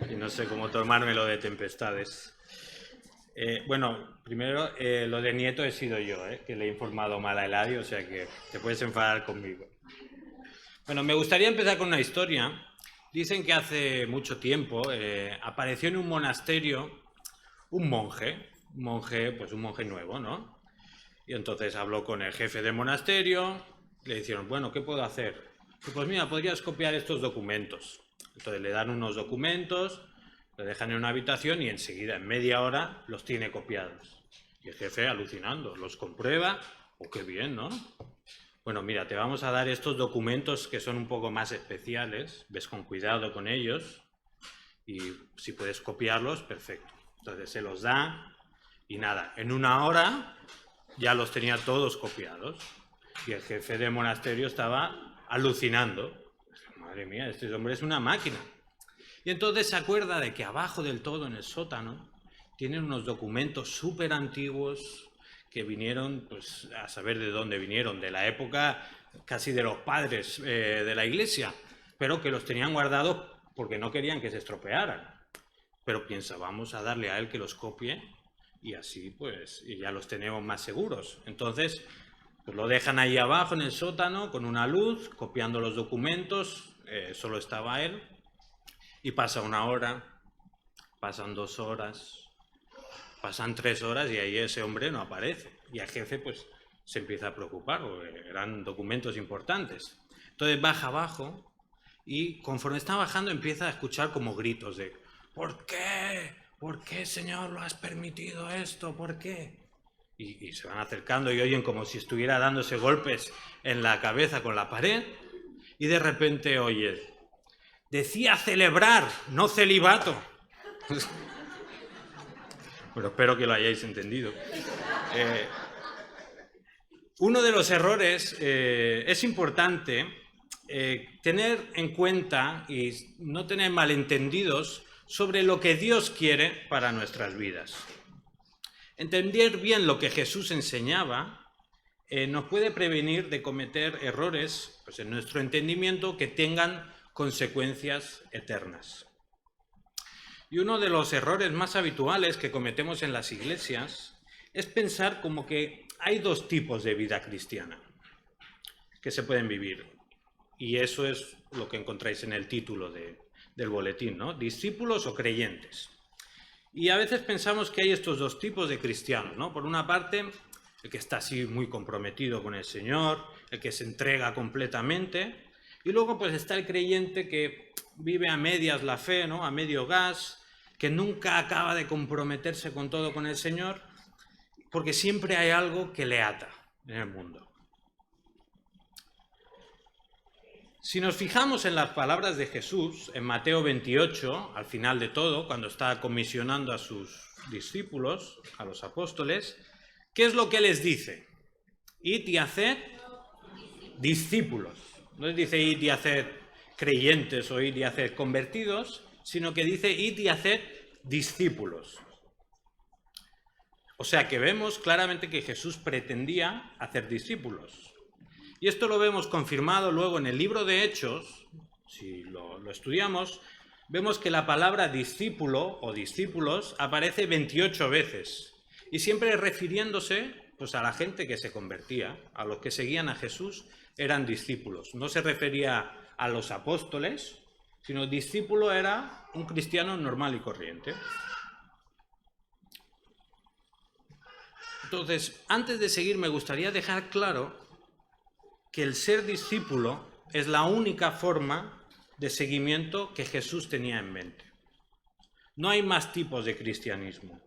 y no sé cómo tomármelo de tempestades. Bueno, primero, lo de nieto he sido yo, que le he informado mal a Eladio, o sea que te puedes enfadar conmigo. Bueno, me gustaría empezar con una historia. Dicen que hace mucho tiempo apareció en un monasterio un monje, pues un monje nuevo, ¿no? Y entonces habló con el jefe del monasterio, le dijeron, bueno, ¿qué puedo hacer? Pues mira, podrías copiar estos documentos. Entonces le dan unos documentos, lo dejan en una habitación y enseguida, en media hora, los tiene copiados. Y el jefe, alucinando, los comprueba. ¡Oh, qué bien!, ¿no? Bueno, mira, te vamos a dar estos documentos que son un poco más especiales, ves con cuidado con ellos y si puedes copiarlos, perfecto. Entonces se los da y nada, en una hora ya los tenía todos copiados y el jefe del monasterio estaba alucinando. Madre mía, este hombre es una máquina. Y entonces se acuerda de que abajo del todo, en el sótano, tienen unos documentos súper antiguos que vinieron, pues a saber de dónde vinieron, de la época casi de los padres de la iglesia, pero que los tenían guardados porque no querían que se estropearan. Pero piensa, vamos a darle a él que los copie y así pues y ya los tenemos más seguros. Entonces pues lo dejan ahí abajo en el sótano con una luz, copiando los documentos, solo estaba él, y pasa una hora, pasan 2 horas, pasan 3 horas y ahí ese hombre no aparece. Y el jefe pues se empieza a preocupar, porque eran documentos importantes. Entonces baja abajo y conforme está bajando empieza a escuchar como gritos de ¿por qué? ¿Por qué, Señor, lo has permitido esto? ¿Por qué? Y se van acercando y oyen como si estuviera dándose golpes en la cabeza con la pared y de repente oye, decía celebrar, no celibato. Bueno, espero que lo hayáis entendido. Uno de los errores es importante tener en cuenta y no tener malentendidos sobre lo que Dios quiere para nuestras vidas. Entender bien lo que Jesús enseñaba nos puede prevenir de cometer errores pues, en nuestro entendimiento que tengan consecuencias eternas. Y uno de los errores más habituales que cometemos en las iglesias es pensar como que hay 2 tipos de vida cristiana que se pueden vivir. Y eso es lo que encontráis en el título del boletín, ¿no? Discípulos o creyentes. Y a veces pensamos que hay estos 2 tipos de cristianos, ¿no? Por una parte, el que está así muy comprometido con el Señor, el que se entrega completamente, y luego pues está el creyente que vive a medias la fe, ¿no? A medio gas, que nunca acaba de comprometerse con todo con el Señor, porque siempre hay algo que le ata en el mundo. Si nos fijamos en las palabras de Jesús, en Mateo 28, al final de todo, cuando está comisionando a sus discípulos, a los apóstoles, ¿qué es lo que les dice? Id y haced discípulos. No les dice id y haced creyentes o id y haced convertidos, sino que dice id y haced discípulos. O sea que vemos claramente que Jesús pretendía hacer discípulos. Y esto lo vemos confirmado luego en el libro de Hechos, si lo estudiamos, vemos que la palabra discípulo o discípulos aparece 28 veces y siempre refiriéndose pues, a la gente que se convertía, a los que seguían a Jesús, eran discípulos. No se refería a los apóstoles, sino discípulo era un cristiano normal y corriente. Entonces, antes de seguir, me gustaría dejar claro que el ser discípulo es la única forma de seguimiento que Jesús tenía en mente. No hay más tipos de cristianismo.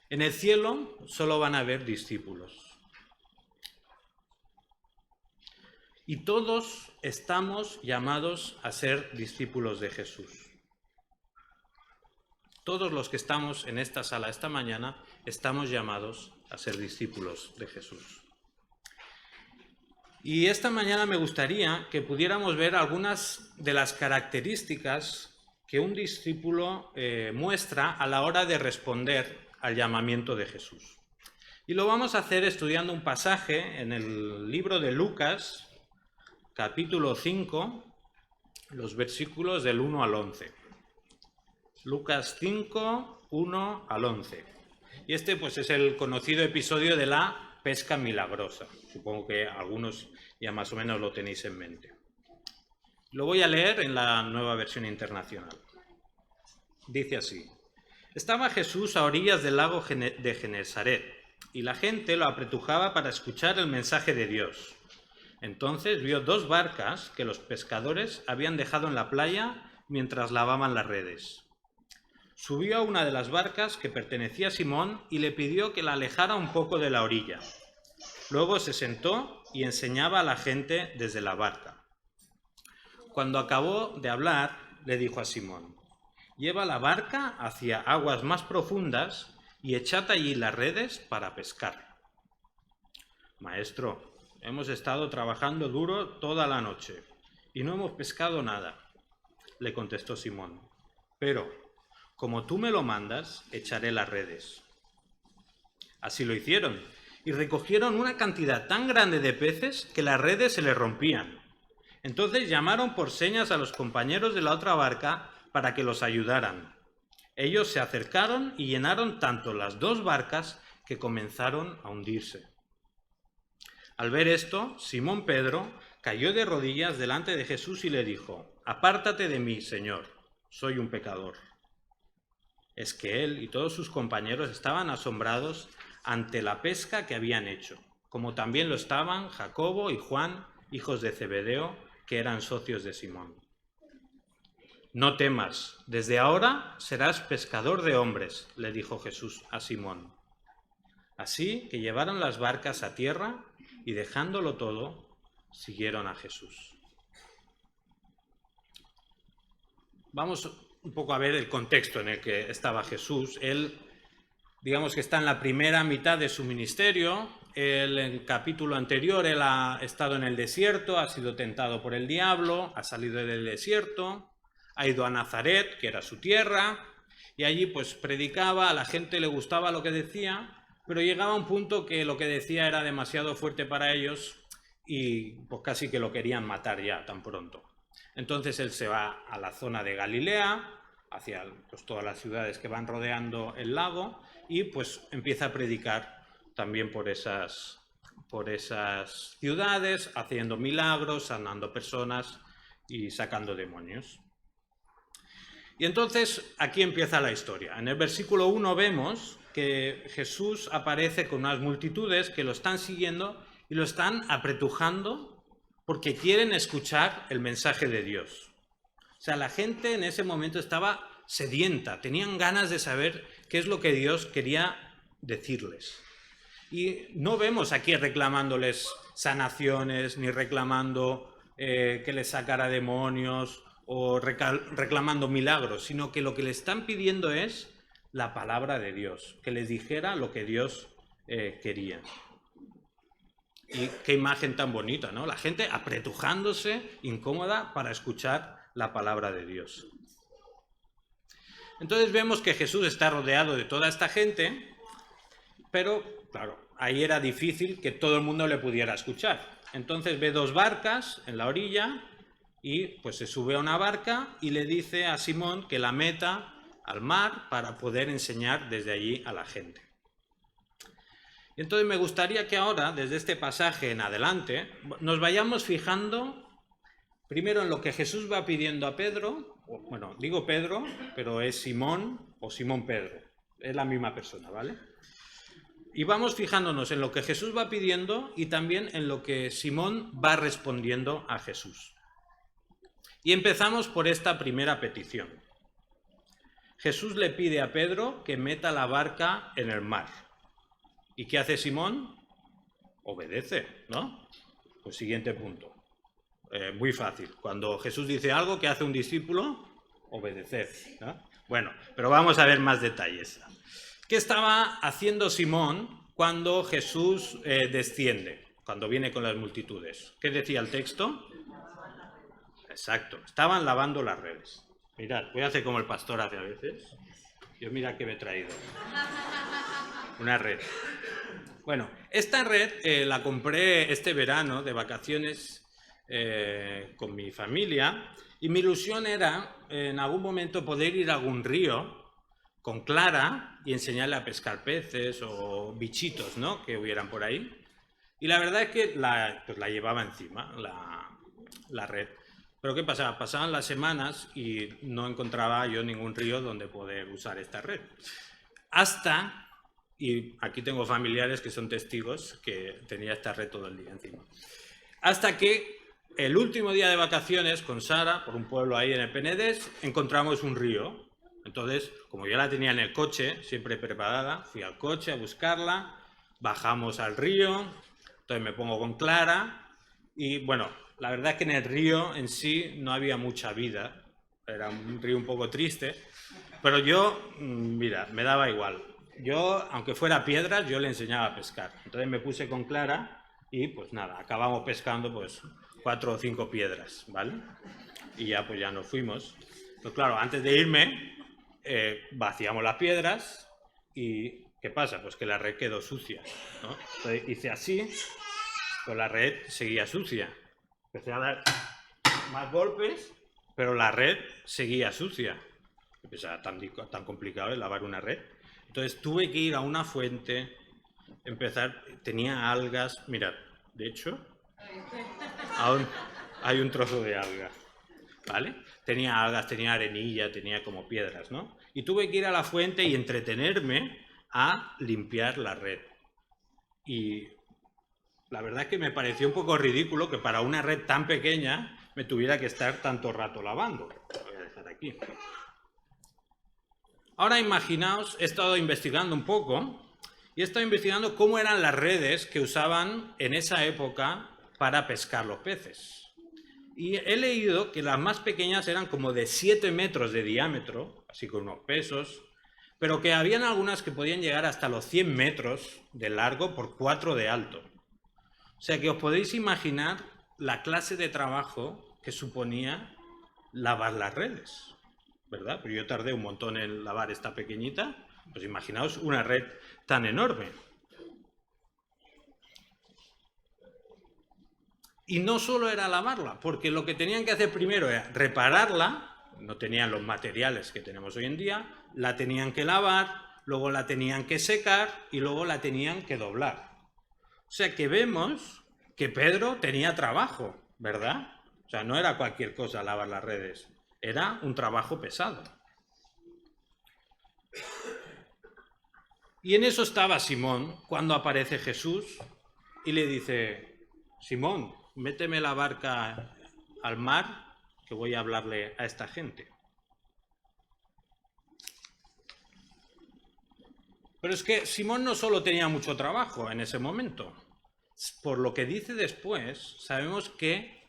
En el cielo solo van a haber discípulos. Y todos estamos llamados a ser discípulos de Jesús. Todos los que estamos en esta sala esta mañana estamos llamados a ser discípulos de Jesús. Y esta mañana me gustaría que pudiéramos ver algunas de las características que un discípulo muestra a la hora de responder al llamamiento de Jesús. Y lo vamos a hacer estudiando un pasaje en el libro de Lucas, capítulo 5, los versículos del 1 al 11. Lucas 5, 1 al 11. Y este pues es el conocido episodio de la pesca milagrosa. Supongo que algunos ya más o menos lo tenéis en mente. Lo voy a leer en la Nueva Versión Internacional. Dice así: Estaba Jesús a orillas del lago de Genesaret, y la gente lo apretujaba para escuchar el mensaje de Dios. Entonces vio 2 barcas que los pescadores habían dejado en la playa mientras lavaban las redes. Subió a una de las barcas que pertenecía a Simón y le pidió que la alejara un poco de la orilla. Luego se sentó y enseñaba a la gente desde la barca. Cuando acabó de hablar, le dijo a Simón: Lleva la barca hacia aguas más profundas y echad allí las redes para pescar. Maestro, hemos estado trabajando duro toda la noche y no hemos pescado nada, le contestó Simón. Pero, como tú me lo mandas, echaré las redes. Así lo hicieron, y recogieron una cantidad tan grande de peces que las redes se les rompían. Entonces llamaron por señas a los compañeros de la otra barca para que los ayudaran. Ellos se acercaron y llenaron tanto las 2 barcas que comenzaron a hundirse. Al ver esto, Simón Pedro cayó de rodillas delante de Jesús y le dijo: Apártate de mí, Señor, soy un pecador. Es que él y todos sus compañeros estaban asombrados ante la pesca que habían hecho, como también lo estaban Jacobo y Juan, hijos de Zebedeo, que eran socios de Simón. No temas, desde ahora serás pescador de hombres, le dijo Jesús a Simón. Así que llevaron las barcas a tierra y dejándolo todo, siguieron a Jesús. Vamos un poco a ver el contexto en el que estaba Jesús. Él, digamos que está en la primera mitad de su ministerio. En el capítulo anterior, él ha estado en el desierto, ha sido tentado por el diablo, ha salido del desierto, ha ido a Nazaret, que era su tierra, y allí pues predicaba, a la gente le gustaba lo que decía, pero llegaba a un punto que lo que decía era demasiado fuerte para ellos y pues casi que lo querían matar ya tan pronto. Entonces él se va a la zona de Galilea, hacia pues, todas las ciudades que van rodeando el lago, y pues empieza a predicar también por esas ciudades, haciendo milagros, sanando personas y sacando demonios. Y entonces aquí empieza la historia. En el versículo 1 vemos que Jesús aparece con unas multitudes que lo están siguiendo y lo están apretujando porque quieren escuchar el mensaje de Dios. O sea, la gente en ese momento estaba sedienta, tenían ganas de saber qué es lo que Dios quería decirles. Y no vemos aquí reclamándoles sanaciones, ni reclamando que les sacara demonios o reclamando milagros, sino que lo que le están pidiendo es la palabra de Dios, que les dijera lo que Dios quería. Y qué imagen tan bonita, ¿no? La gente apretujándose, incómoda, para escuchar la palabra de Dios. Entonces vemos que Jesús está rodeado de toda esta gente, pero, claro, ahí era difícil que todo el mundo le pudiera escuchar. Entonces ve 2 barcas en la orilla y pues se sube a una barca y le dice a Simón que la meta al mar para poder enseñar desde allí a la gente. Y entonces me gustaría que ahora, desde este pasaje en adelante, nos vayamos fijando primero en lo que Jesús va pidiendo a Pedro. Bueno, digo Pedro, pero es Simón o Simón Pedro. Es la misma persona, ¿vale? Y vamos fijándonos en lo que Jesús va pidiendo y también en lo que Simón va respondiendo a Jesús. Y empezamos por esta primera petición. Jesús le pide a Pedro que meta la barca en el mar. ¿Y qué hace Simón? Obedece, ¿no? Pues siguiente punto. Muy fácil. Cuando Jesús dice algo, ¿qué hace un discípulo? Obedecer, ¿no? Bueno, pero vamos a ver más detalles. ¿Qué estaba haciendo Simón cuando Jesús desciende? Cuando viene con las multitudes. ¿Qué decía el texto? Exacto. Estaban lavando las redes. Mirad, voy a hacer como el pastor hace a veces. Yo mira que me he traído. Una red. Bueno, esta red la compré este verano de vacaciones con mi familia Y mi ilusión era, en algún momento, poder ir a algún río con Clara y enseñarle a pescar peces o bichitos, ¿no?, que hubieran por ahí. Y la verdad es que pues la llevaba encima, la red. Pero ¿qué pasaba? Pasaban las semanas y no encontraba yo ningún río donde poder usar esta red. Hasta, y aquí tengo familiares que son testigos, que tenía esta red todo el día encima. Hasta que el último día de vacaciones con Sara, por un pueblo ahí en el Penedès, encontramos un río. Entonces, como yo la tenía en el coche, siempre preparada, fui al coche a buscarla, bajamos al río, entonces me pongo con Clara y bueno, la verdad es que en el río en sí no había mucha vida, era un río un poco triste, pero yo, mira, me daba igual. Yo, aunque fuera piedras, yo le enseñaba a pescar. Entonces me puse con Clara y pues nada, acabamos pescando pues 4 o 5 piedras, ¿vale? Y ya pues ya nos fuimos. Pues claro, antes de irme, vaciamos las piedras y ¿qué pasa? Pues que la red quedó sucia, ¿no? Entonces hice así, pues la red seguía sucia. Empecé a dar más golpes, pero la red seguía sucia. Era tan complicado lavar una red. Entonces tuve que ir a una fuente, tenía algas, mirad, de hecho, aún hay un trozo de alga, ¿vale? Tenía algas, tenía arenilla, tenía como piedras, ¿no? Y tuve que ir a la fuente y entretenerme a limpiar la red. Y la verdad es que me pareció un poco ridículo que para una red tan pequeña me tuviera que estar tanto rato lavando. Lo voy a dejar aquí. Ahora imaginaos, he estado investigando un poco y he estado investigando cómo eran las redes que usaban en esa época para pescar los peces. Y he leído que las más pequeñas eran como de 7 metros de diámetro, así con unos pesos, pero que habían algunas que podían llegar hasta los 100 metros de largo por 4 de alto. O sea que os podéis imaginar la clase de trabajo que suponía lavar las redes, ¿verdad? Pero yo tardé un montón en lavar esta pequeñita, pues imaginaos una red tan enorme. Y no solo era lavarla, porque lo que tenían que hacer primero era repararla, no tenían los materiales que tenemos hoy en día, la tenían que lavar, luego la tenían que secar y luego la tenían que doblar. O sea que vemos que Pedro tenía trabajo, ¿verdad? O sea, no era cualquier cosa lavar las redes, era un trabajo pesado. Y en eso estaba Simón cuando aparece Jesús y le dice: Simón, méteme la barca al mar, que voy a hablarle a esta gente. Pero es que Simón no solo tenía mucho trabajo en ese momento. Por lo que dice después, sabemos que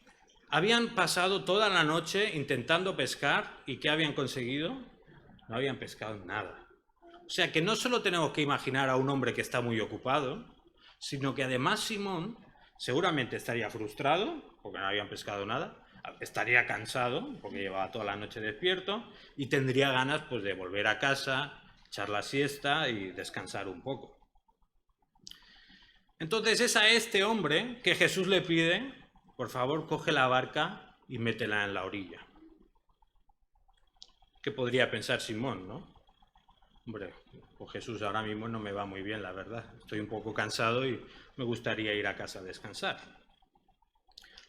habían pasado toda la noche intentando pescar y ¿qué habían conseguido? No habían pescado nada. O sea que no solo tenemos que imaginar a un hombre que está muy ocupado, sino que además Simón seguramente estaría frustrado porque no habían pescado nada, estaría cansado porque llevaba toda la noche despierto y tendría ganas pues de volver a casa, echar la siesta y descansar un poco. Entonces es a este hombre que Jesús le pide: por favor, coge la barca y métela en la orilla. ¿Qué podría pensar Simón, no? Hombre, pues Jesús, ahora mismo no me va muy bien, la verdad. Estoy un poco cansado y me gustaría ir a casa a descansar.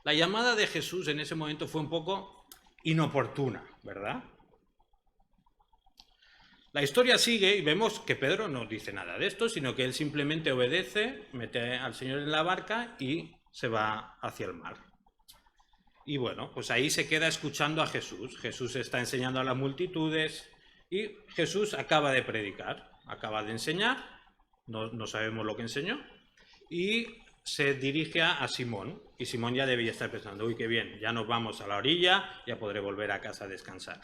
La llamada de Jesús en ese momento fue un poco inoportuna, ¿verdad? La historia sigue y vemos que Pedro no dice nada de esto, sino que él simplemente obedece, mete al Señor en la barca y se va hacia el mar. Y bueno, pues ahí se queda escuchando a Jesús. Jesús está enseñando a las multitudes y Jesús acaba de predicar, acaba de enseñar, no sabemos lo que enseñó, y se dirige a Simón. Y Simón ya debía estar pensando: uy, qué bien, ya nos vamos a la orilla, ya podré volver a casa a descansar.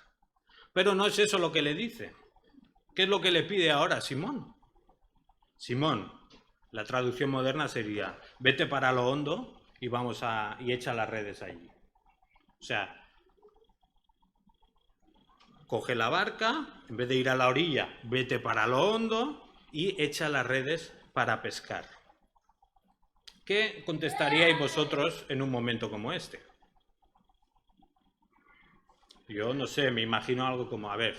Pero no es eso lo que le dice. ¿Qué es lo que le pide ahora a Simón? Simón, la traducción moderna sería: vete para lo hondo y echa las redes allí. O sea, coge la barca, en vez de ir a la orilla, vete para lo hondo y echa las redes para pescar. ¿Qué contestaríais vosotros en un momento como este? Yo no sé, me imagino algo como, a ver,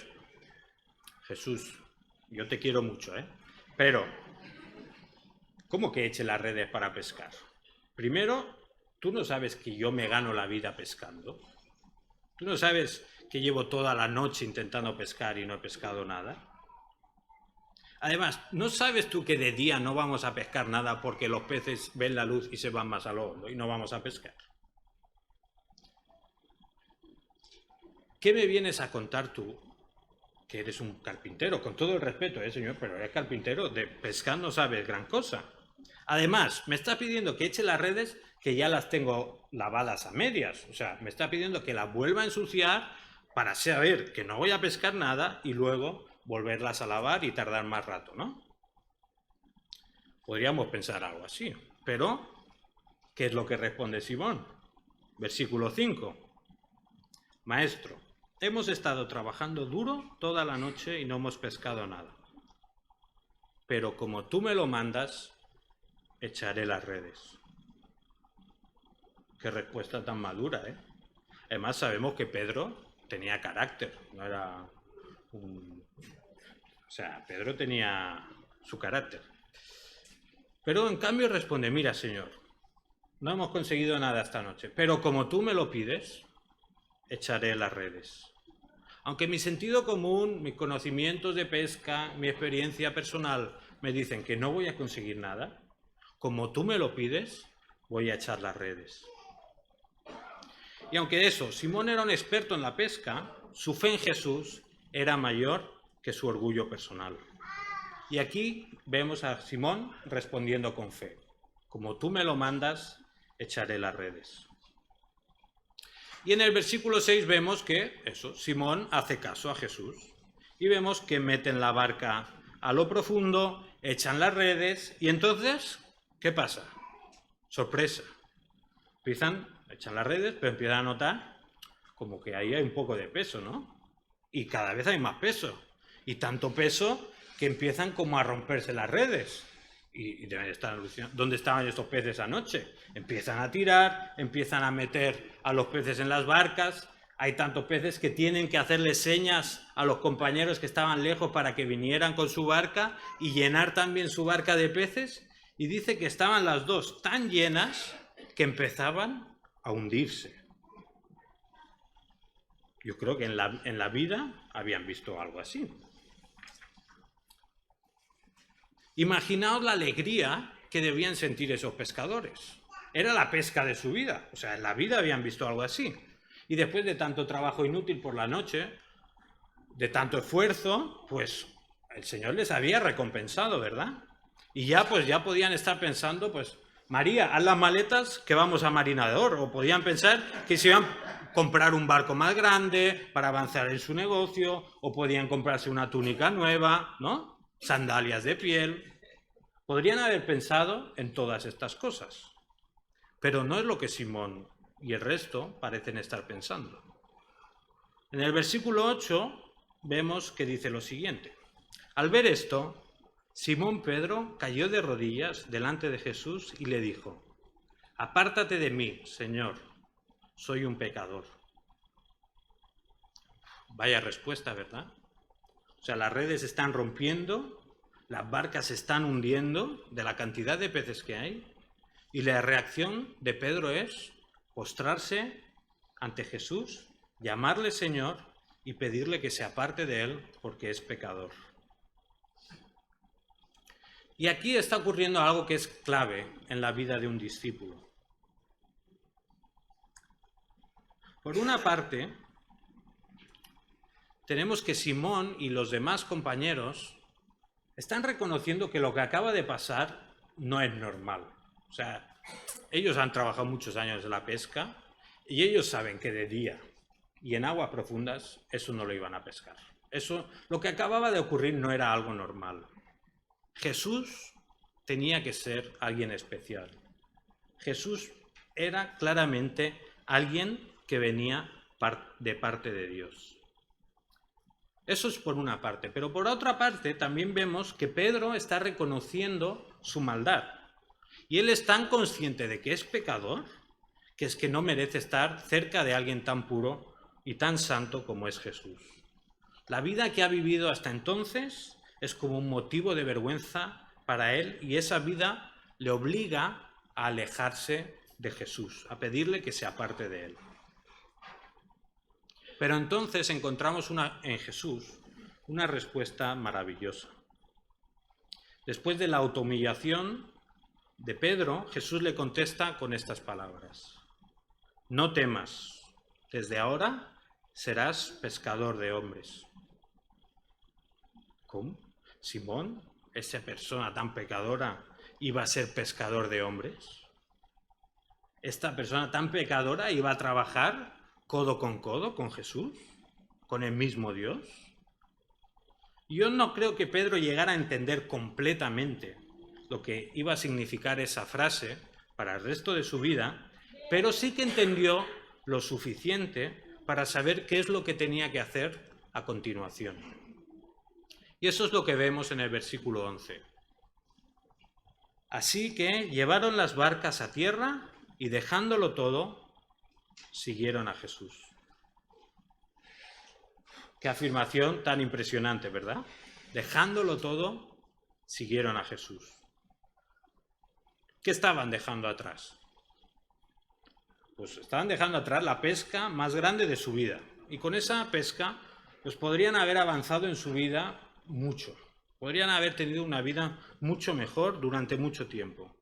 Jesús, yo te quiero mucho, pero, ¿cómo que eche las redes para pescar? Primero, tú no sabes que yo me gano la vida pescando. Tú no sabes que llevo toda la noche intentando pescar y no he pescado nada. Además, ¿no sabes tú que de día no vamos a pescar nada porque los peces ven la luz y se van más al hondo y no vamos a pescar? ¿Qué me vienes a contar tú? Que eres un carpintero, con todo el respeto, señor, pero eres carpintero, de pescar no sabes gran cosa. Además, me está pidiendo que eche las redes que ya las tengo lavadas a medias. O sea, me está pidiendo que las vuelva a ensuciar para saber que no voy a pescar nada y luego volverlas a lavar y tardar más rato, ¿no? Podríamos pensar algo así. Pero, ¿qué es lo que responde Simón? Versículo 5. Maestro, hemos estado trabajando duro toda la noche y no hemos pescado nada. Pero como tú me lo mandas, echaré las redes. Qué respuesta tan madura, ¿eh? Además sabemos que Pedro tenía carácter, no era un... O sea, Pedro tenía su carácter. Pero en cambio responde, mira, Señor, no hemos conseguido nada esta noche, pero como tú me lo pides, echaré las redes. Aunque mi sentido común, mis conocimientos de pesca, mi experiencia personal me dicen que no voy a conseguir nada, como tú me lo pides, voy a echar las redes. Y aunque eso, Simón era un experto en la pesca, su fe en Jesús era mayor que su orgullo personal. Y aquí vemos a Simón respondiendo con fe. Como tú me lo mandas, echaré las redes. Y en el versículo 6 vemos que Simón hace caso a Jesús. Y vemos que meten la barca a lo profundo, echan las redes y entonces, ¿qué pasa? Sorpresa. Echan las redes, pero empiezan a notar como que ahí hay un poco de peso, ¿no? Y cada vez hay más peso. Y tanto peso que empiezan como a romperse las redes. Y deben estar alucinando. ¿Dónde estaban estos peces anoche? Empiezan a tirar, empiezan a meter a los peces en las barcas. Hay tantos peces que tienen que hacerle señas a los compañeros que estaban lejos para que vinieran con su barca y llenar también su barca de peces. Y dice que estaban las dos tan llenas que empezaban a hundirse. Yo creo que en la vida habían visto algo así. Imaginaos la alegría que debían sentir esos pescadores. Era la pesca de su vida. O sea, en la vida habían visto algo así. Y después de tanto trabajo inútil por la noche, de tanto esfuerzo, pues el Señor les había recompensado, ¿verdad? Y ya podían estar pensando, pues, María, haz las maletas que vamos a Marinador. O podían pensar que se iban a comprar un barco más grande para avanzar en su negocio, o podían comprarse una túnica nueva, ¿no? Sandalias de piel. Podrían haber pensado en todas estas cosas, pero no es lo que Simón y el resto parecen estar pensando. En el versículo 8 vemos que dice lo siguiente. Al ver esto, Simón Pedro cayó de rodillas delante de Jesús y le dijo, apártate de mí, Señor, soy un pecador. Vaya respuesta, ¿verdad? O sea, las redes se están rompiendo, las barcas se están hundiendo de la cantidad de peces que hay, y la reacción de Pedro es postrarse ante Jesús, llamarle Señor y pedirle que se aparte de él porque es pecador. Y aquí está ocurriendo algo que es clave en la vida de un discípulo. Por una parte, tenemos que Simón y los demás compañeros están reconociendo que lo que acaba de pasar no es normal. O sea, ellos han trabajado muchos años en la pesca y ellos saben que de día y en aguas profundas eso no lo iban a pescar. Eso, lo que acababa de ocurrir no era algo normal. Jesús tenía que ser alguien especial. Jesús era claramente alguien que venía de parte de Dios. Eso es por una parte, pero por otra parte también vemos que Pedro está reconociendo su maldad. Y él es tan consciente de que es pecador, que es que no merece estar cerca de alguien tan puro y tan santo como es Jesús. La vida que ha vivido hasta entonces es como un motivo de vergüenza para él y esa vida le obliga a alejarse de Jesús, a pedirle que se aparte de él. Pero entonces encontramos en Jesús una respuesta maravillosa. Después de la autohumillación de Pedro, Jesús le contesta con estas palabras: no temas, desde ahora serás pescador de hombres. ¿Cómo? Simón, esa persona tan pecadora, iba a ser pescador de hombres. Esta persona tan pecadora iba a trabajar codo con Jesús, con el mismo Dios. Yo no creo que Pedro llegara a entender completamente lo que iba a significar esa frase para el resto de su vida, pero sí que entendió lo suficiente para saber qué es lo que tenía que hacer a continuación. Y eso es lo que vemos en el versículo 11. Así que llevaron las barcas a tierra y dejándolo todo, siguieron a Jesús. Qué afirmación tan impresionante, ¿verdad? Dejándolo todo, siguieron a Jesús. ¿Qué estaban dejando atrás? Pues estaban dejando atrás la pesca más grande de su vida. Y con esa pesca, pues podrían haber avanzado en su vida mucho. Podrían haber tenido una vida mucho mejor durante mucho tiempo.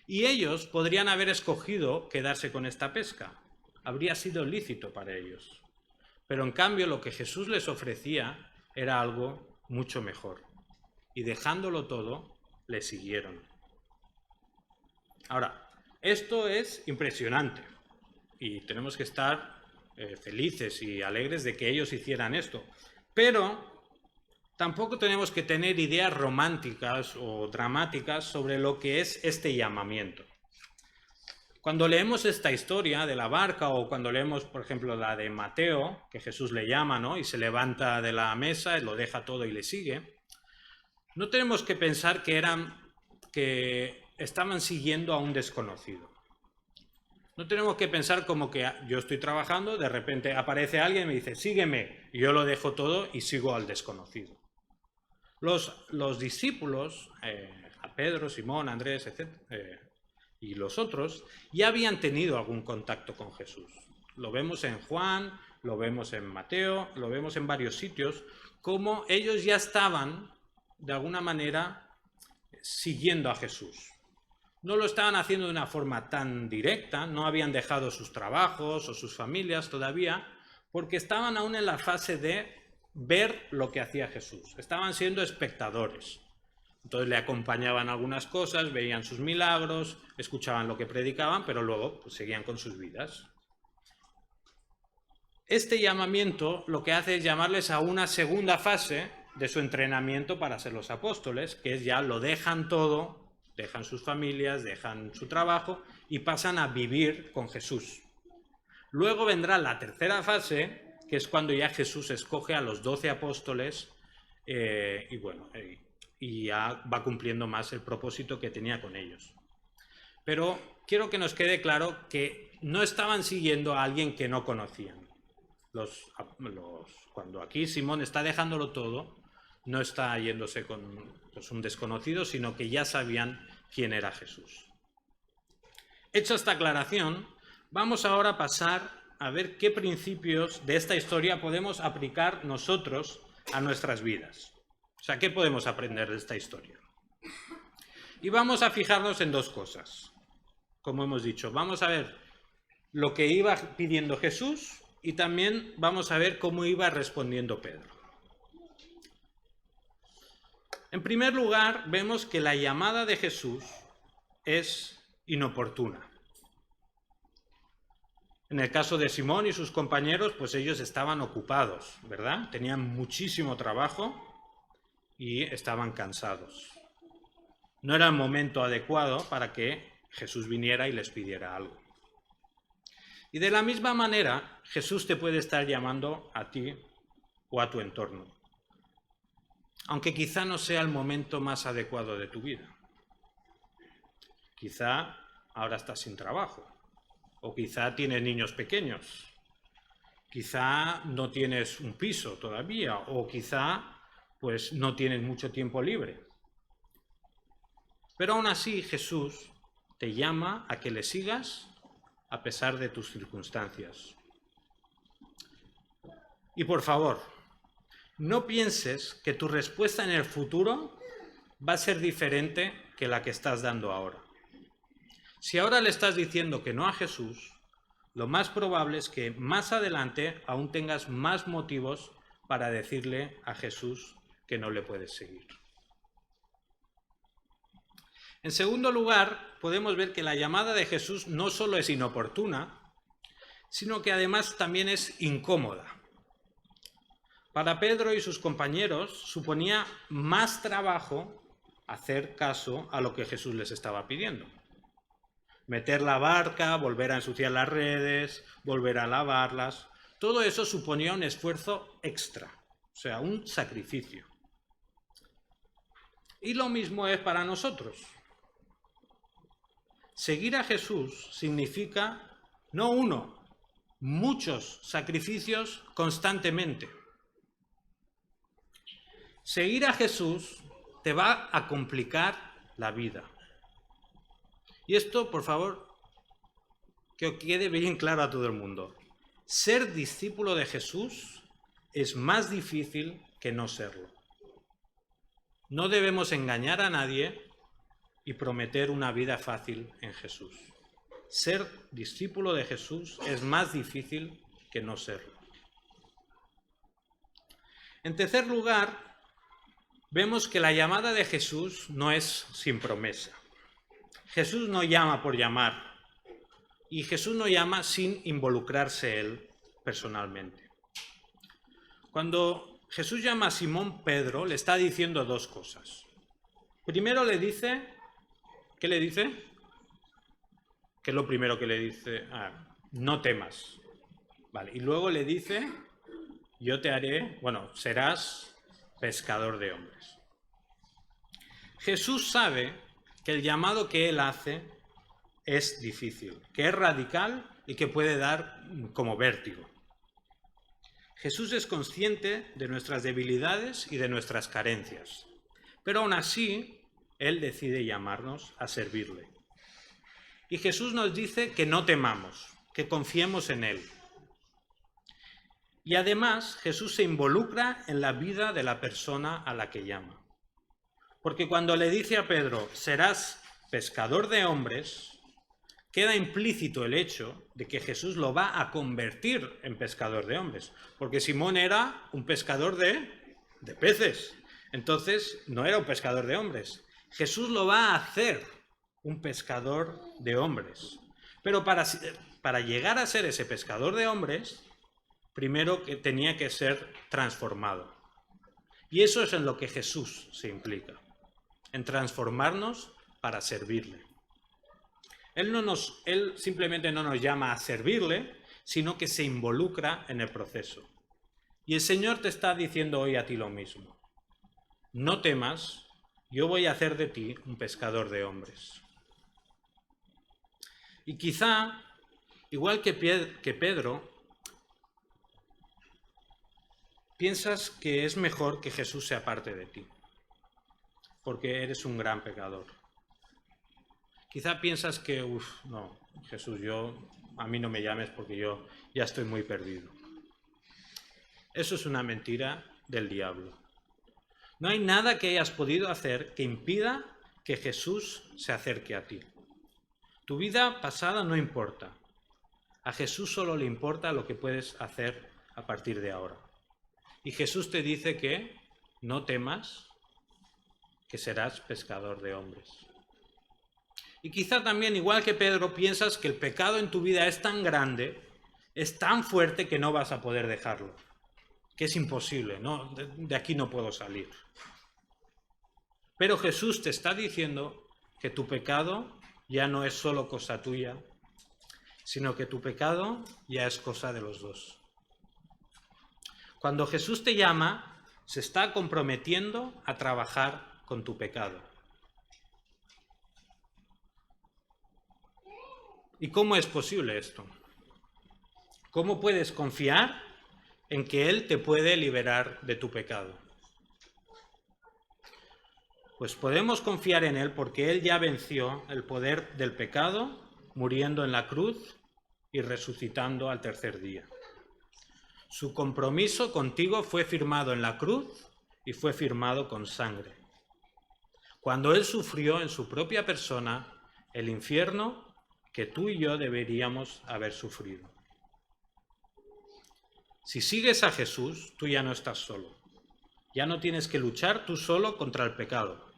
Y ellos podrían haber escogido quedarse con esta pesca. Habría sido lícito para ellos. Pero en cambio lo que Jesús les ofrecía era algo mucho mejor. Y dejándolo todo, le siguieron. Ahora, esto es impresionante. Y tenemos que estar felices y alegres de que ellos hicieran esto. Pero tampoco tenemos que tener ideas románticas o dramáticas sobre lo que es este llamamiento. Cuando leemos esta historia de la barca o cuando leemos, por ejemplo, la de Mateo, que Jesús le llama, ¿no? Y se levanta de la mesa, lo deja todo y le sigue, no tenemos que pensar que estaban siguiendo a un desconocido. No tenemos que pensar como que yo estoy trabajando, de repente aparece alguien y me dice, sígueme, y yo lo dejo todo y sigo al desconocido. Los discípulos, a Pedro, Simón, Andrés, etc., y los otros, ya habían tenido algún contacto con Jesús. Lo vemos en Juan, lo vemos en Mateo, lo vemos en varios sitios, como ellos ya estaban, de alguna manera, siguiendo a Jesús. No lo estaban haciendo de una forma tan directa, no habían dejado sus trabajos o sus familias todavía, porque estaban aún en la fase de ver lo que hacía Jesús. Estaban siendo espectadores. Entonces le acompañaban algunas cosas, veían sus milagros, escuchaban lo que predicaban, pero luego pues, seguían con sus vidas. Este llamamiento lo que hace es llamarles a una segunda fase de su entrenamiento para ser los apóstoles, que es ya lo dejan todo, dejan sus familias, dejan su trabajo y pasan a vivir con Jesús. Luego vendrá la tercera fase, que es cuando ya Jesús escoge a los 12 apóstoles y ya va cumpliendo más el propósito que tenía con ellos. Pero quiero que nos quede claro que no estaban siguiendo a alguien que no conocían. Cuando aquí Simón está dejándolo todo, no está yéndose con un desconocido, sino que ya sabían quién era Jesús. Hecha esta aclaración, vamos ahora a pasar a ver qué principios de esta historia podemos aplicar nosotros a nuestras vidas. O sea, ¿qué podemos aprender de esta historia? Y vamos a fijarnos en dos cosas. Como hemos dicho, vamos a ver lo que iba pidiendo Jesús y también vamos a ver cómo iba respondiendo Pedro. En primer lugar, vemos que la llamada de Jesús es inoportuna. En el caso de Simón y sus compañeros, pues ellos estaban ocupados, ¿verdad? Tenían muchísimo trabajo y estaban cansados. No era el momento adecuado para que Jesús viniera y les pidiera algo. Y de la misma manera, Jesús te puede estar llamando a ti o a tu entorno, aunque quizá no sea el momento más adecuado de tu vida. Quizá ahora estás sin trabajo, o quizá tienes niños pequeños, Quizá no tienes un piso todavía o quizá pues no tienes mucho tiempo libre. Pero aún así Jesús te llama a que le sigas a pesar de tus circunstancias. Y por favor, no pienses que tu respuesta en el futuro va a ser diferente que la que estás dando ahora. Si ahora le estás diciendo que no a Jesús, lo más probable es que más adelante aún tengas más motivos para decirle a Jesús que no le puedes seguir. En segundo lugar, podemos ver que la llamada de Jesús no solo es inoportuna, sino que además también es incómoda. Para Pedro y sus compañeros suponía más trabajo hacer caso a lo que Jesús les estaba pidiendo. Meter la barca, volver a ensuciar las redes, volver a lavarlas, todo eso suponía un esfuerzo extra, o sea, un sacrificio. Y lo mismo es para nosotros. Seguir a Jesús significa no uno, muchos sacrificios constantemente. Seguir a Jesús te va a complicar la vida. Y esto, por favor, que os quede bien claro a todo el mundo. Ser discípulo de Jesús es más difícil que no serlo. No debemos engañar a nadie y prometer una vida fácil en Jesús. Ser discípulo de Jesús es más difícil que no serlo. En tercer lugar, vemos que la llamada de Jesús no es sin promesa. Jesús no llama por llamar y Jesús no llama sin involucrarse él personalmente. Cuando Jesús llama a Simón Pedro, le está diciendo dos cosas. Primero le dice, ¿qué le dice? ¿Qué es lo primero que le dice? No temas. Vale, y luego le dice, yo te haré, serás pescador de hombres. Jesús sabe que el llamado que él hace es difícil, que es radical y que puede dar como vértigo. Jesús es consciente de nuestras debilidades y de nuestras carencias, pero aún así, él decide llamarnos a servirle. Y Jesús nos dice que no temamos, que confiemos en él. Y además, Jesús se involucra en la vida de la persona a la que llama. Porque cuando le dice a Pedro, serás pescador de hombres, queda implícito el hecho de que Jesús lo va a convertir en pescador de hombres. Porque Simón era un pescador de peces. Entonces, no era un pescador de hombres. Jesús lo va a hacer un pescador de hombres. Pero para llegar a ser ese pescador de hombres, primero que tenía que ser transformado. Y eso es en lo que Jesús se implica, en transformarnos para servirle. Él simplemente no nos llama a servirle, sino que se involucra en el proceso. Y el Señor te está diciendo hoy a ti lo mismo. No temas, yo voy a hacer de ti un pescador de hombres. Y quizá, igual que Pedro, piensas que es mejor que Jesús sea parte de ti, porque eres un gran pecador. Quizá piensas que, no, Jesús, a mí no me llames porque yo ya estoy muy perdido. Eso es una mentira del diablo. No hay nada que hayas podido hacer que impida que Jesús se acerque a ti. Tu vida pasada no importa. A Jesús solo le importa lo que puedes hacer a partir de ahora. Y Jesús te dice que no temas, que serás pescador de hombres. Y quizá también, igual que Pedro, piensas que el pecado en tu vida es tan grande, es tan fuerte que no vas a poder dejarlo. Que es imposible, ¿no? De aquí no puedo salir. Pero Jesús te está diciendo que tu pecado ya no es solo cosa tuya, sino que tu pecado ya es cosa de los dos. Cuando Jesús te llama, se está comprometiendo a trabajar con tu pecado. ¿Y cómo es posible esto? ¿Cómo puedes confiar en que Él te puede liberar de tu pecado? Pues podemos confiar en Él porque Él ya venció el poder del pecado, muriendo en la cruz y resucitando al tercer día. Su compromiso contigo fue firmado en la cruz y fue firmado con sangre. Cuando Él sufrió en su propia persona el infierno que tú y yo deberíamos haber sufrido. Si sigues a Jesús, tú ya no estás solo. Ya no tienes que luchar tú solo contra el pecado.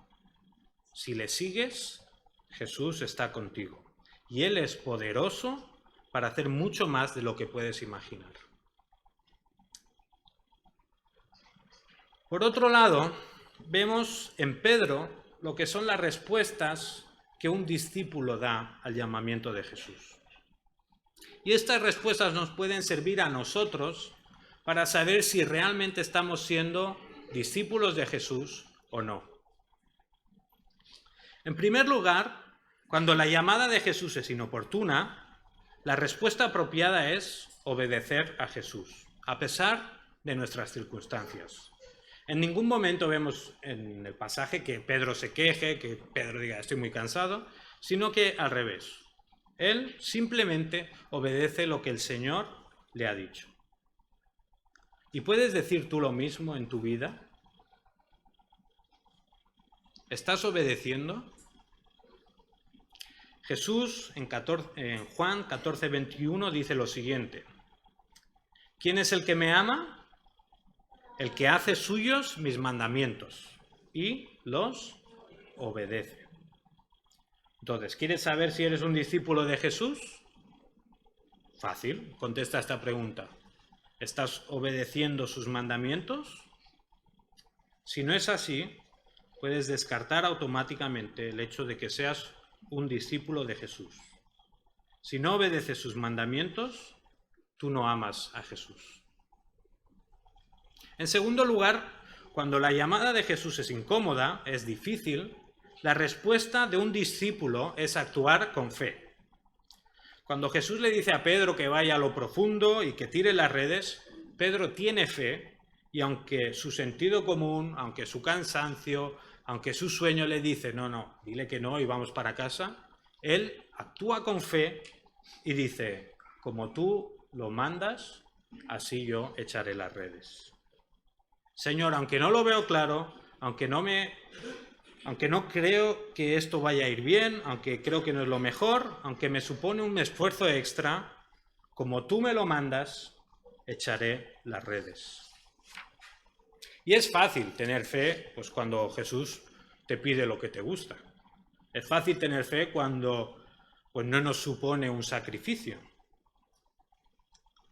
Si le sigues, Jesús está contigo. Y Él es poderoso para hacer mucho más de lo que puedes imaginar. Por otro lado, vemos en Pedro lo que son las respuestas que un discípulo da al llamamiento de Jesús. Y estas respuestas nos pueden servir a nosotros para saber si realmente estamos siendo discípulos de Jesús o no. En primer lugar, cuando la llamada de Jesús es inoportuna, la respuesta apropiada es obedecer a Jesús, a pesar de nuestras circunstancias. En ningún momento vemos en el pasaje que Pedro se queje, que Pedro diga estoy muy cansado, sino que al revés. Él simplemente obedece lo que el Señor le ha dicho. ¿Y puedes decir tú lo mismo en tu vida? ¿Estás obedeciendo? Jesús en Juan 14:21 dice lo siguiente: ¿quién es el que me ama? El que hace suyos mis mandamientos y los obedece. Entonces, ¿quieres saber si eres un discípulo de Jesús? Fácil, contesta esta pregunta. ¿Estás obedeciendo sus mandamientos? Si no es así, puedes descartar automáticamente el hecho de que seas un discípulo de Jesús. Si no obedeces sus mandamientos, tú no amas a Jesús. En segundo lugar, cuando la llamada de Jesús es incómoda, es difícil, la respuesta de un discípulo es actuar con fe. Cuando Jesús le dice a Pedro que vaya a lo profundo y que tire las redes, Pedro tiene fe y aunque su sentido común, aunque su cansancio, aunque su sueño le dice no, dile que no y vamos para casa, él actúa con fe y dice, como tú lo mandas, así yo echaré las redes. Señor, aunque no lo veo claro, aunque no creo que esto vaya a ir bien, aunque creo que no es lo mejor, aunque me supone un esfuerzo extra, como tú me lo mandas, echaré las redes. Y es fácil tener fe, pues cuando Jesús te pide lo que te gusta. Es fácil tener fe cuando pues, no nos supone un sacrificio.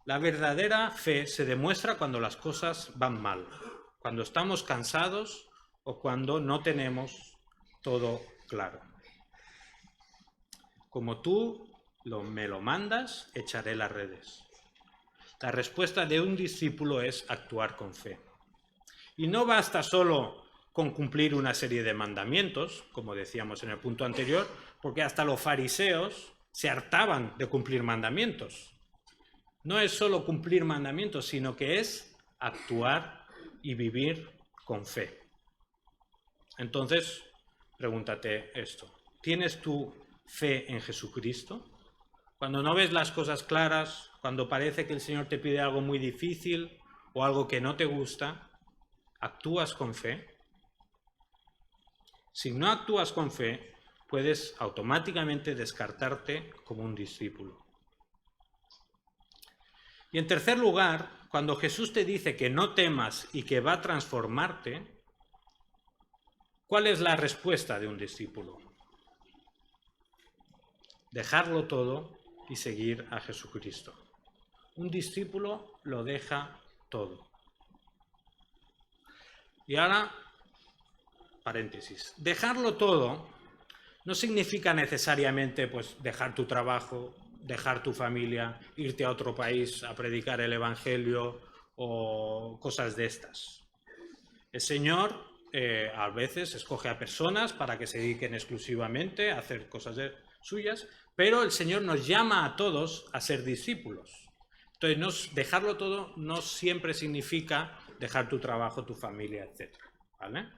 La verdadera fe se demuestra cuando las cosas van mal, cuando estamos cansados o cuando no tenemos todo claro. Como tú me lo mandas, echaré las redes. La respuesta de un discípulo es actuar con fe. Y no basta solo con cumplir una serie de mandamientos, como decíamos en el punto anterior, porque hasta los fariseos se hartaban de cumplir mandamientos. No es solo cumplir mandamientos, sino que es actuar y vivir con fe. Entonces, pregúntate esto. ¿Tienes tú fe en Jesucristo? Cuando no ves las cosas claras, cuando parece que el Señor te pide algo muy difícil o algo que no te gusta, ¿actúas con fe? Si no actúas con fe, puedes automáticamente descartarte como un discípulo. Y en tercer lugar, cuando Jesús te dice que no temas y que va a transformarte, ¿cuál es la respuesta de un discípulo? Dejarlo todo y seguir a Jesucristo. Un discípulo lo deja todo. Y ahora, paréntesis, dejarlo todo no significa necesariamente pues, dejar tu trabajo, dejar tu familia, irte a otro país a predicar el Evangelio o cosas de estas. El Señor a veces escoge a personas para que se dediquen exclusivamente a hacer cosas suyas, pero el Señor nos llama a todos a ser discípulos. Entonces, dejarlo todo no siempre significa dejar tu trabajo, tu familia, etc. ¿Vale?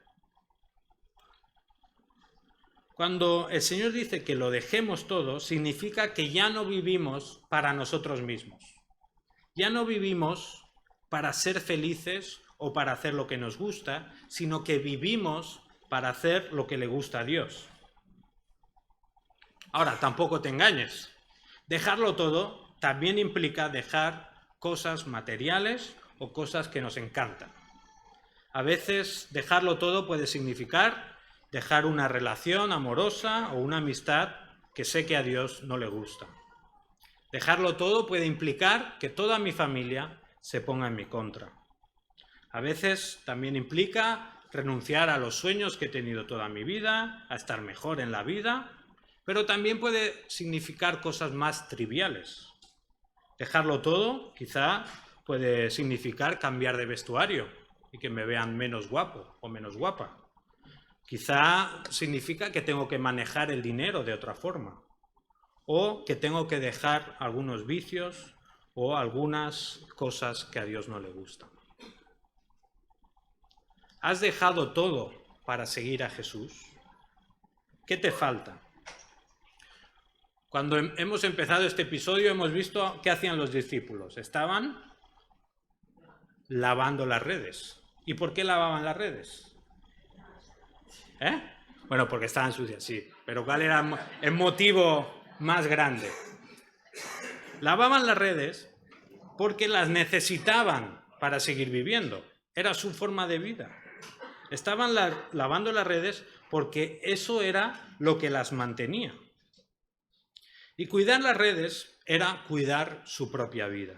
Cuando el Señor dice que lo dejemos todo, significa que ya no vivimos para nosotros mismos. Ya no vivimos para ser felices o para hacer lo que nos gusta, sino que vivimos para hacer lo que le gusta a Dios. Ahora, tampoco te engañes. Dejarlo todo también implica dejar cosas materiales o cosas que nos encantan. A veces dejarlo todo puede significar dejar una relación amorosa o una amistad que sé que a Dios no le gusta. Dejarlo todo puede implicar que toda mi familia se ponga en mi contra. A veces también implica renunciar a los sueños que he tenido toda mi vida, a estar mejor en la vida, pero también puede significar cosas más triviales. Dejarlo todo quizá puede significar cambiar de vestuario y que me vean menos guapo o menos guapa. Quizá significa que tengo que manejar el dinero de otra forma o que tengo que dejar algunos vicios o algunas cosas que a Dios no le gustan. ¿Has dejado todo para seguir a Jesús? ¿Qué te falta? Cuando hemos empezado este episodio hemos visto qué hacían los discípulos. Estaban lavando las redes. ¿Y por qué lavaban las redes? Bueno, porque estaban sucias, sí. Pero ¿cuál era el motivo más grande? Lavaban las redes porque las necesitaban para seguir viviendo. Era su forma de vida. Estaban lavando las redes porque eso era lo que las mantenía. Y cuidar las redes era cuidar su propia vida.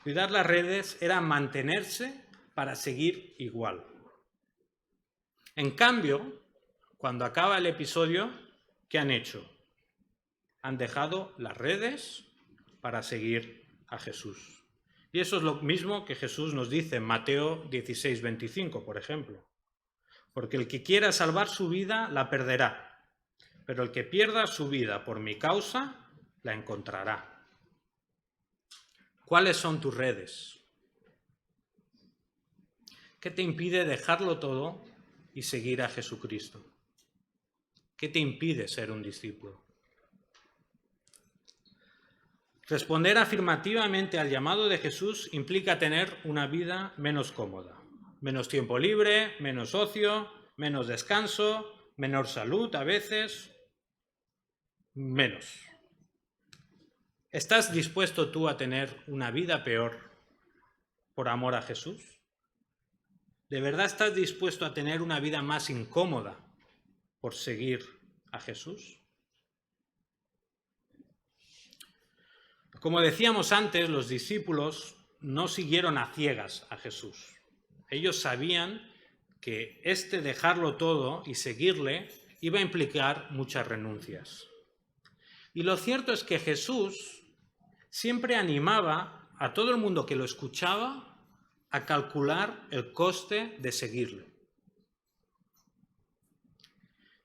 Cuidar las redes era mantenerse para seguir igual. En cambio, cuando acaba el episodio, ¿qué han hecho? Han dejado las redes para seguir a Jesús. Y eso es lo mismo que Jesús nos dice en Mateo 16:25, por ejemplo. Porque el que quiera salvar su vida, la perderá. Pero el que pierda su vida por mi causa, la encontrará. ¿Cuáles son tus redes? ¿Qué te impide dejarlo todo y seguir a Jesucristo? ¿Qué te impide ser un discípulo? Responder afirmativamente al llamado de Jesús implica tener una vida menos cómoda, menos tiempo libre, menos ocio, menos descanso, menor salud a veces, menos. ¿Estás dispuesto tú a tener una vida peor por amor a Jesús? ¿De verdad estás dispuesto a tener una vida más incómoda por seguir a Jesús? Como decíamos antes, los discípulos no siguieron a ciegas a Jesús. Ellos sabían que dejarlo todo y seguirle iba a implicar muchas renuncias. Y lo cierto es que Jesús siempre animaba a todo el mundo que lo escuchaba a calcular el coste de seguirle.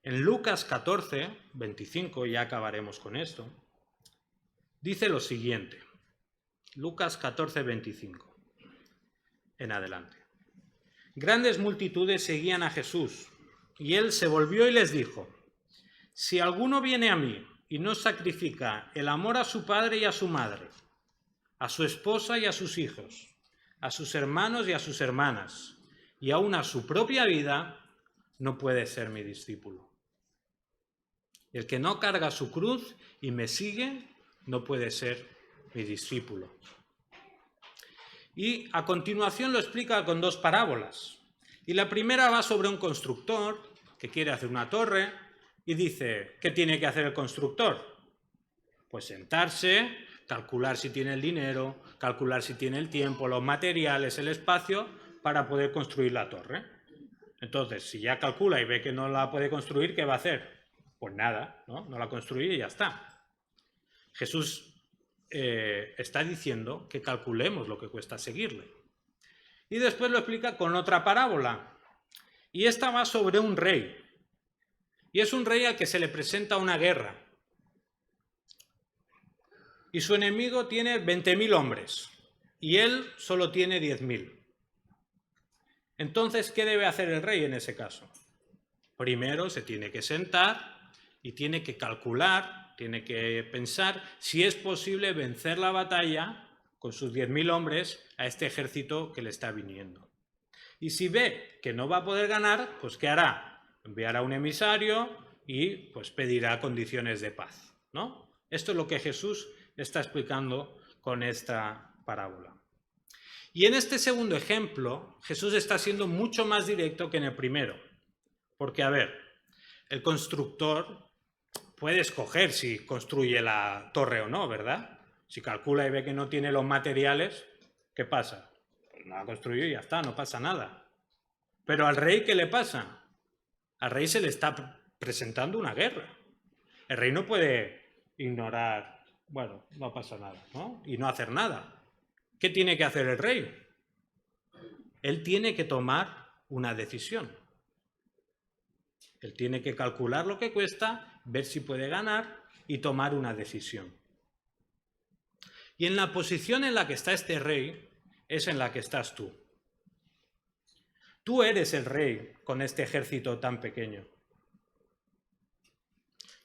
En Lucas 14:25, ya acabaremos con esto, dice lo siguiente. Lucas 14:25 en adelante. Grandes multitudes seguían a Jesús, y él se volvió y les dijo: si alguno viene a mí y no sacrifica el amor a su padre y a su madre, a su esposa y a sus hijos, a sus hermanos y a sus hermanas, y aún a su propia vida, no puede ser mi discípulo. El que no carga su cruz y me sigue, no puede ser mi discípulo. Y a continuación lo explica con dos parábolas. Y la primera va sobre un constructor que quiere hacer una torre y dice, ¿qué tiene que hacer el constructor? Pues sentarse, calcular si tiene el dinero, calcular si tiene el tiempo, los materiales, el espacio para poder construir la torre. Entonces, si ya calcula y ve que no la puede construir, ¿qué va a hacer? Pues nada, no la construye y ya está. Jesús está diciendo que calculemos lo que cuesta seguirle. Y después lo explica con otra parábola. Y esta va sobre un rey. Y es un rey al que se le presenta una guerra. y su enemigo tiene 20.000 hombres y él solo tiene 10.000. Entonces, ¿qué debe hacer el rey en ese caso? Primero se tiene que sentar y tiene que calcular, tiene que pensar si es posible vencer la batalla con sus 10.000 hombres a este ejército que le está viniendo. Y si ve que no va a poder ganar, pues ¿qué hará? Enviará un emisario y pues pedirá condiciones de paz, ¿no? Esto es lo que Jesús está explicando con esta parábola. Y en este segundo ejemplo, Jesús está siendo mucho más directo que en el primero. Porque, a ver, el constructor puede escoger si construye la torre o no, ¿verdad? Si calcula y ve que no tiene los materiales, ¿qué pasa? Pues no la construyó y ya está, no pasa nada. Pero al rey, ¿qué le pasa? Al rey se le está presentando una guerra. El rey no puede ignorar, bueno, no pasa nada, ¿no? Y no hacer nada. ¿Qué tiene que hacer el rey? Él tiene que tomar una decisión. Él tiene que calcular lo que cuesta, ver si puede ganar y tomar una decisión. Y en la posición en la que está este rey es en la que estás tú. Tú eres el rey con este ejército tan pequeño.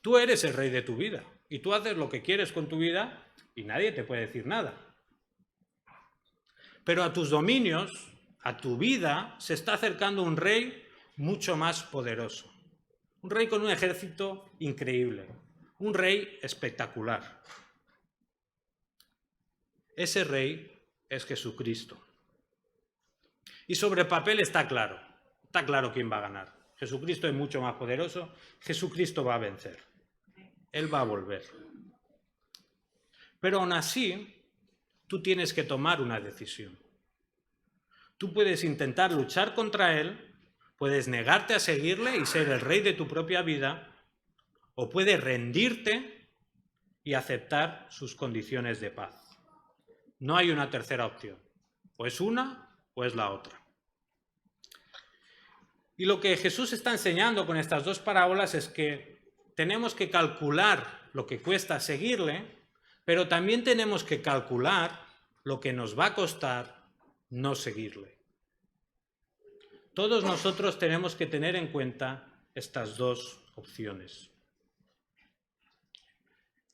Tú eres el rey de tu vida y tú haces lo que quieres con tu vida y nadie te puede decir nada. Pero a tus dominios, a tu vida, se está acercando un rey mucho más poderoso. Un rey con un ejército increíble, un rey espectacular. Ese rey es Jesucristo. Y sobre papel está claro quién va a ganar. Jesucristo es mucho más poderoso, Jesucristo va a vencer. Él va a volver. Pero aún así, tú tienes que tomar una decisión. Tú puedes intentar luchar contra él, puedes negarte a seguirle y ser el rey de tu propia vida, o puedes rendirte y aceptar sus condiciones de paz. No hay una tercera opción. O es una o es la otra. Y lo que Jesús está enseñando con estas dos parábolas es que tenemos que calcular lo que cuesta seguirle, pero también tenemos que calcular lo que nos va a costar no seguirle. Todos nosotros tenemos que tener en cuenta estas dos opciones.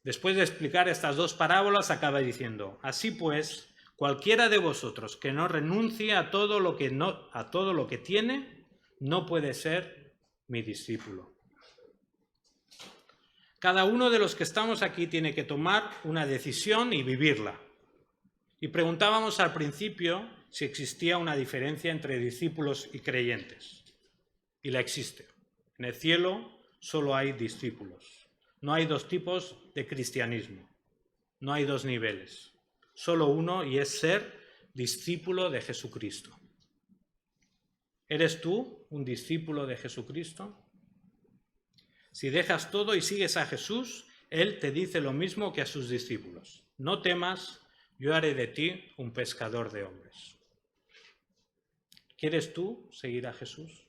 Después de explicar estas dos parábolas, acaba diciendo: así pues, cualquiera de vosotros que no renuncie a todo lo que tiene, no puede ser mi discípulo. Cada uno de los que estamos aquí tiene que tomar una decisión y vivirla. Y preguntábamos al principio si existía una diferencia entre discípulos y creyentes. Y la existe. En el cielo solo hay discípulos. No hay dos tipos de cristianismo. No hay dos niveles. Solo uno, y es ser discípulo de Jesucristo. ¿Eres tú un discípulo de Jesucristo? Si dejas todo y sigues a Jesús, Él te dice lo mismo que a sus discípulos: no temas, yo haré de ti un pescador de hombres. ¿Quieres tú seguir a Jesús?